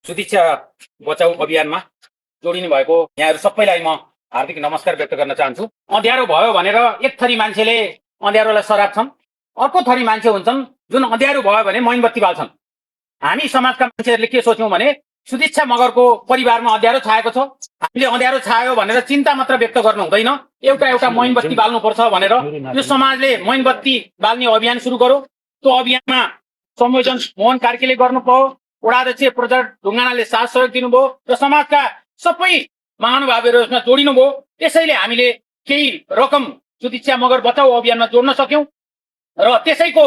सुरक्षा बचाउ अभियानमा जोडिनु भएको यहाँहरू सबैलाई म हार्दिक नमस्कार व्यक्त गर्न चाहन्छु। अँध्यारो भयो भनेर एक थरी मान्छेले अँध्यारोलाई सराप्छन्, अर्को थरी मान्छे हुन्छन् जुन अँध्यारो भयो भने मोमबत्ती बाल्छन्। हामी समाजका मान्छेहरूले के सोच्यौं भने सुदीक्षा मगरको परिवारमा अँध्यारो छाएको छ, हामीले अँध्यारो छायो भनेर चिन्ता मात्र व्यक्त गर्नु हुँदैन, एउटा मोमबत्ती बाल्नुपर्छ भनेर यो समाजले मोमबत्ती बाल्ने अभियान सुरु गर्यो। त्यो अभियानमा संयोजन मोहन कार्कीले गर्नु पर्यो, वडाध्यक्ष प्रजा ढुङ्गानाले साथ सहयोग दिनुभयो र समाजका सबै महानुभावहरू यसमा जोडिनु भयो। त्यसैले हामीले केही रकम सुदीक्षा मगर बचाउ अभियानमा जोड्न सक्यौं र त्यसैको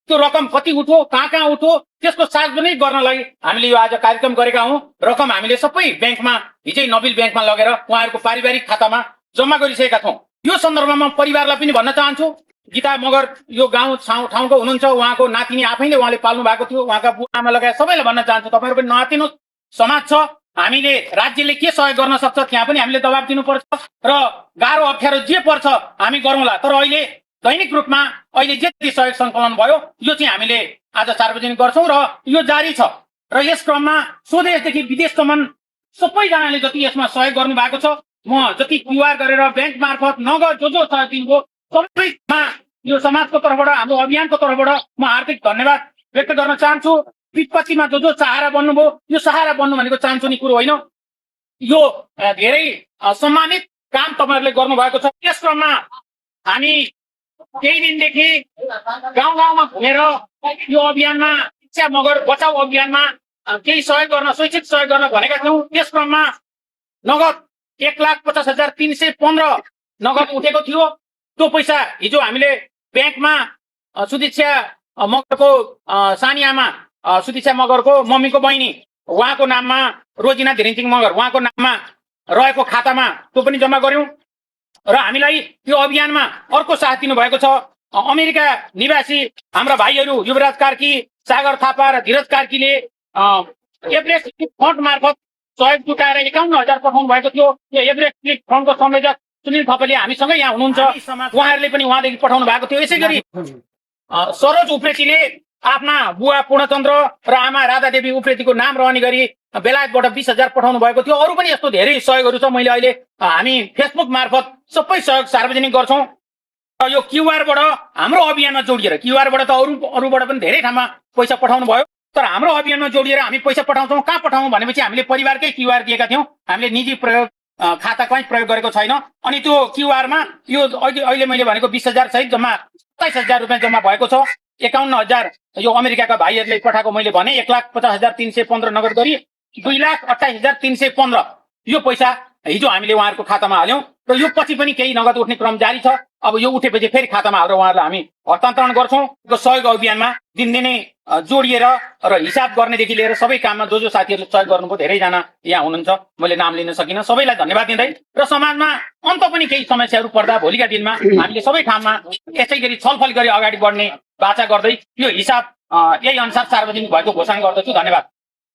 त्यो रकम कति उठ्यो, कहाँ उठ्यो त्यसको सार्वजनिक गर्नलाई हामीले यो आज कार्यक्रम गरेका हौं। रकम हामीले सबै ब्याङ्कमा हिजै नबिल ब्याङ्कमा लगेर उहाँहरूको पारिवारिक खातामा जम्मा गरिसकेका छौं। यो सन्दर्भमा परिवारलाई पनि भन्न चाहन्छु, गीता मगर यो गाउँ ठाउँको हुनुहुन्छ, उहाँको नातिनी आफैले उहाँले पाल्नु भएको थियो, उहाँका बुवा आमा लगायत सबैलाई भन्न चाहन्छु तपाईहरु पनि नआतिनुहोस्। समाज छ, हामीले राज्यले के सहयोग गर्न सक्छ त्यहाँ पनि हामीले दबाब दिनुपर्छ र गाह्रो अप्ठ्यारो जे पर्छ हामी गरौँला। तर अहिले दैनिक रूपमा अहिले जति सहयोग सङ्कलन भयो यो चाहिँ हामीले आज सार्वजनिक गर्छौं र यो जारी छ र यस क्रममा स्वदेशदेखि विदेशसम्म सबैजनाले जति यसमा सहयोग गर्नु भएको छ, म जति क्युआर गरेर ब्याङ्क मार्फत नगद जो सहयोग दिनुभयो सबैमा यो समाजको तर्फबाट हाम्रो अभियानको तर्फबाट म हार्दिक धन्यवाद व्यक्त गर्न चाहन्छु। विपत्तिमा जो सहारा बन्नुभयो, यो सहारा बन्नु भनेको चान्चुने कुरो होइन, यो धेरै सम्मानित काम तपाईहरुले गर्नु भएको छ। यस क्रममा हामी केही दिनदेखि गाउँ गाउँमा घुमेर यो अभियानमा शिक्षा मगर बचाउ अभियानमा केही सहयोग गर्न, शैक्षिक सहयोग गर्न भनेका थियौं। त्यस क्रममा नगद 1,50,315 नगद उठेको थियो। त्यो पैसा हिजो हामीले ब्याङ्कमा सुदीक्षा मगरको सानी आमा, सुदीक्षा मगरको मम्मीको बहिनी, उहाँको नाममा रोजिना धिरिङसिङ मगर उहाँको नाममा रहेको खातामा त्यो पनि जम्मा गर्यौं र हामीलाई यो अभियानमा अर्को साथ दिनु भएको छ अमेरिका निवासी हाम्रा भाइहरू युवराज कार्की, सागर थापा र धीरज कार्कीले एभरेस्ट फन्ड मार्फत सहयोग जुटाएर 51,000 पठाउनु भएको थियो। यो एभरेस्ट फन्डको संयोजक सुनिल थपलिया हामीसँगै यहाँ हुनुहुन्छ, उहाँहरूले पनि उहाँदेखि पठाउनु भएको थियो। यसै गरी सरोज उप्रेतीले आफ्ना बुवा पूर्णचन्द्र र आमा राधादेवी उप्रेतीको नाम रहने गरी बेलायतबाट 20,000 पठाउनु भएको थियो। अरू पनि यस्तो धेरै सहयोगहरू छ। मैले अहिले हामी फेसबुक मार्फत सबै सहयोग सार्वजनिक गर्छौं। यो क्युआरबाट हाम्रो अभियानमा जोडिएर, क्युआरबाट त अरूबाट पनि धेरै ठाउँमा पैसा पठाउनु भयो, तर हाम्रो अभियानमा जोडिएर हामी पैसा पठाउँछौं। कहाँ पठाउँ भनेपछि हामीले परिवारकै क्युआर दिएका थियौं, हामीले निजी प्रयोग खाता कहीँ प्रयोग गरेको छैन। अनि त्यो क्युआरमा यो अहिले मैले भनेको 20,000 सहित जम्मा 27,000 रुपियाँ जम्मा भएको छ। 51,000 यो अमेरिकाका भाइहरूले पठाएको मैले भने 1,50,315 नगद गरी 2,28,315 यो पैसा हिजो हामीले उहाँहरूको खातामा हाल्यौं र यो पछि पनि केही नगद उठ्ने क्रम जारी छ। अब यो उठेपछि फेरि खातामा हालेर उहाँहरूलाई हामी हस्तान्तरण गर्छौं। यो सहयोग अभियानमा दिनदिनै जोडिएर र हिसाब गर्नेदेखि लिएर सबै काममा जो साथीहरूले सहयोग गर्नुभयो धेरैजना यहाँ हुनुहुन्छ, मैले नाम लिन सकिनँ, सबैलाई धन्यवाद दिँदै र समाजमा अन्त पनि केही समस्याहरू पर्दा भोलिका दिनमा हामीले सबै ठाउँमा यसै गरी छलफल गरी अगाडि बढ्ने बाचा गर्दै यो हिसाब यही अनुसार सार्वजनिक भएको घोषणा गर्दछु। धन्यवाद।